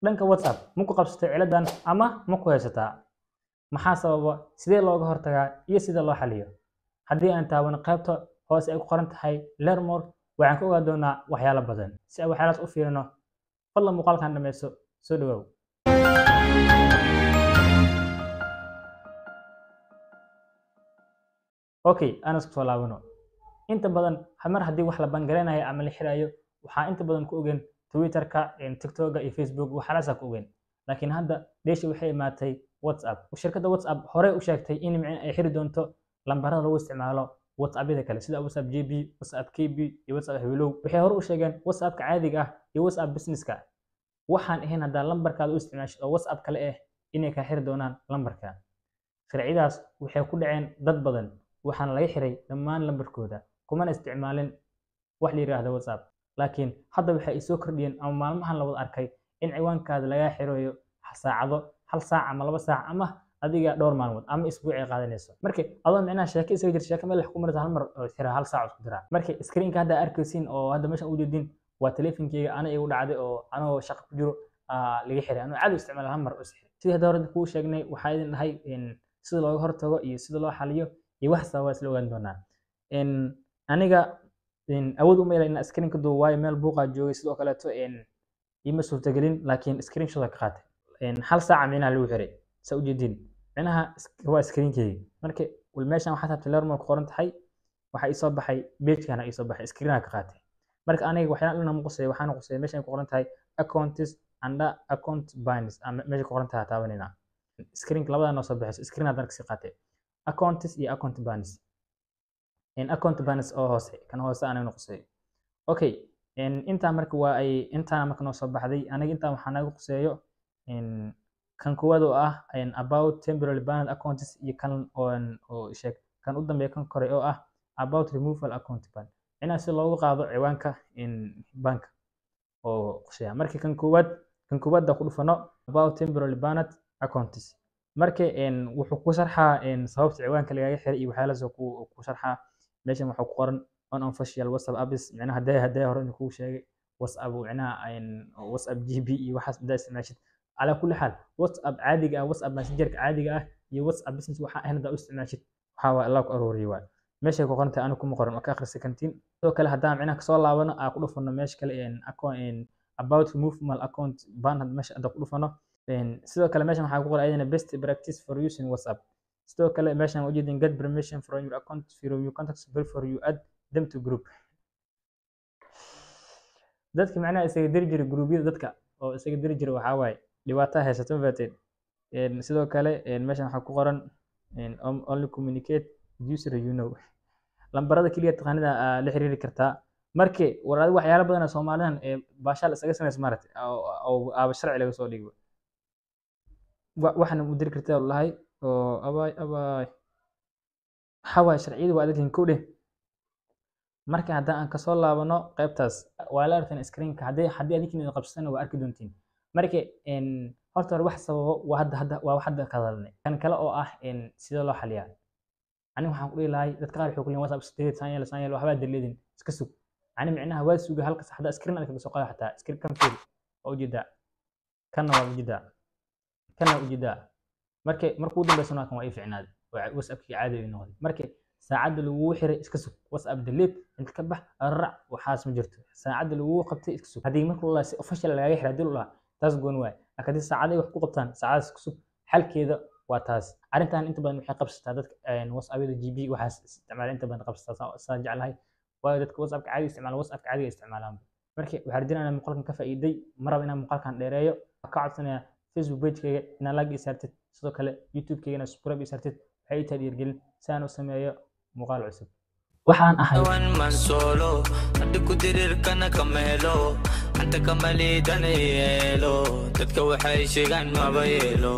dhanka WhatsApp ma ku qabsatay ciladan ama ma ku haysataa maxaa sababa sidee looga hortagaa iyo sida loo xaliyo haddii aan taabano qaybta hoose ay ku qoran tahay learn more waxaan ka ogaan doonaa waxyaalo badan si aan waxyaalahaas u fiirino fadlan muuqaalkan dhammayso soo dhawow okay ana isku soo laabano inta badan mar haddii wax la bangareynayo ama la xirayo waxaa inta badan ku ogeyn Twitter-ka, TikTok-ga iyo Facebook waxaalaas ku ogeyn laakiin hadda deeshi waxay imaatay WhatsApp shirkadda WhatsApp hore u sheegtay in ay xiri doonto lambarada lagu isticmaalo WhatsApp-yada kale sida WhatsApp GB, WhatsApp KB iyo WhatsApp Hello waxay hore u sheegeen WhatsApp-ka caadiga ah iyo WhatsApp business-ka waxaan ahayn hadda lambarkaada u isticmaasho oo WhatsApp kale ah inay ka xiri doonaan lambarka sharcidaas waxay ku dhaceen dad badan waxaan laga xiray dhammaan lambarkooda kuma isticmaalin wax la yiraahdo WhatsApp laakiin hadda waxay soo kordhiyeen ama maalmahan la wada arkay in ciwaankaada laga xirayo saacado hal saac ama 2 saac ama adiga dhowr maalmood ama isbuuc ay qaadanayso markii adoo micnaha sheeko isaga jir sheeko meel wax ku maraysa hal mar oo xira hal saac isku dira markii screen-ka hadda arkaysiin oo hadda meesha u jeedin waa teleefankeyga ana igu dhacday oo anoo shaqo ku jiro laga xiray anoo caadi isticmaal hal mar oo sixir sidii hadda hore kuu sheegnay waxaa idin dhahay in sida looga hortago iyo sida loo xaliyo iyo wax sababa isla ogaan doonaa aniga awood uma yeelay in screen-ka duu waayo meel buuqa joogay sidoo kale ima suurtagelin laakiin screenshot ka qaatay hal saac micnaha lagu xiray sa u jeedin micnaha waa screen-keyga markii meeshan waxaa taabtay learn more ku qoran tahay waxa ii soo baxay page-kana ii soo baxay screen-ka ka qaatay marka aniga waxyaalo dhan ma qosay waxaan qosay meeshan ku qoran tahay accounts and account bans ama meesha ku qoran tahay taabanina screen-ka labada noo soo baxay screen-ka dadka si qaatay accounts iyo account bans account bans oo hoose kan hoose aan noqosay okay inta marka waa ay inta marka noo soo baxday aniga inta waxaan nagu qoseeyo kan koowaad oo ah about temporary banned accounts iyo kan oo sheeg kan u dambeeya kan kore oo ah about removal account ban ina si loogu qaado ciwaanka bank oo qoseeya markii kan koowaad da ku dhufano about temporary banned accounts markii wuxuu ku sharxaa sababta ciwaanka laga xiray iyo waxyaalahaas ku sharxaa meeshan waxa ku qoran unofficial WhatsApp apps micnaha haday hore ku sheegay WhatsApp micnaha WhatsApp GB iyo waxaas inta isticmaashid على كل حال WhatsApp caadiga ah WhatsApp Messenger caadiga ah iyo WhatsApp business waxa ahayn u isticmaashid waxa waa Allah ku arooriyo waa meesha ku qorantay anu kuma qoran oo ka akhrisan kantiin sidoo kale hadaan micnaha ka soo laabano aan ku dhufano meesha kale account about removal account ban meesha ku dhufano sidoo kale meeshan waxa ku qoran ayadana best practice for using WhatsApp sidoo kale meeshan u jeedin get permission from your account from your contacts before you add them to group dadka macnaha isaga diri jiray group-yada dadka oo isaga diri jiray waxa waaye dhibaato haysato bateen sidoo kale meeshan waxa ku qoran only communicate user you know lambarada kaliya taqaanida la xiriiri kartaa markii waraad waxyaalo badan oo Soomaaliyan baashaal isaga sameys maartay oo aaba sharci laga soo dhigo waxana u diri kartaa wallahi oo abay hawa sharciyadu waa dadin ku dheh marka hadda aan ka soo laabano qaybtaas waa la arkaan screen-ka haddii adinkiina qabsana waa arki doontiin markii horta wax sababo waa hadda ka hadalnay kan kale oo ah sida loo xaliyaa ani waxaan ku leeyahay dadka qaar waxay ku leeyihiin WhatsApp state sanyeel waxba daleedin iska sug ani micnaha waa suuga halka saxda screen-ka ka soo qaado xataa screen kan fiir oo jida kana waa jida markuu dambeysana kan waa ii fiicnaad WhatsApp-kii caadi ah noqday markii saacada lagu xiray iska sug WhatsApp delete inta ka bax raac waxaas ma jirto saacada lagu qabtay iska sug hadii markuu la si official laga xiray dil la taas goon waay akadi saacada wax ku qabtaan saacadaas iska sug xalkeeda waa taas arintan inta badan waxay qabsataa dadka WhatsApp-yada GB waxaas isticmaal inta badan qabsataa saa jeclahay waa dadka WhatsApp caadi isticmaal WhatsApp caadi isticmaalaan markii waxa rajinayna muuqaalkan ka faa'iiday maraba inaan muuqaalkan dheereeyo ka codsanaya Facebook page-kayga inaan like isartid sidoo kale YouTube-kayga subscribe isartid waxay taageergelin saan u sameeyo muuqaal cusub waxaan ahay man solo hadda ku dirirkana kamelo anta kamali daneelo dadka waxay sheegan ma bayelo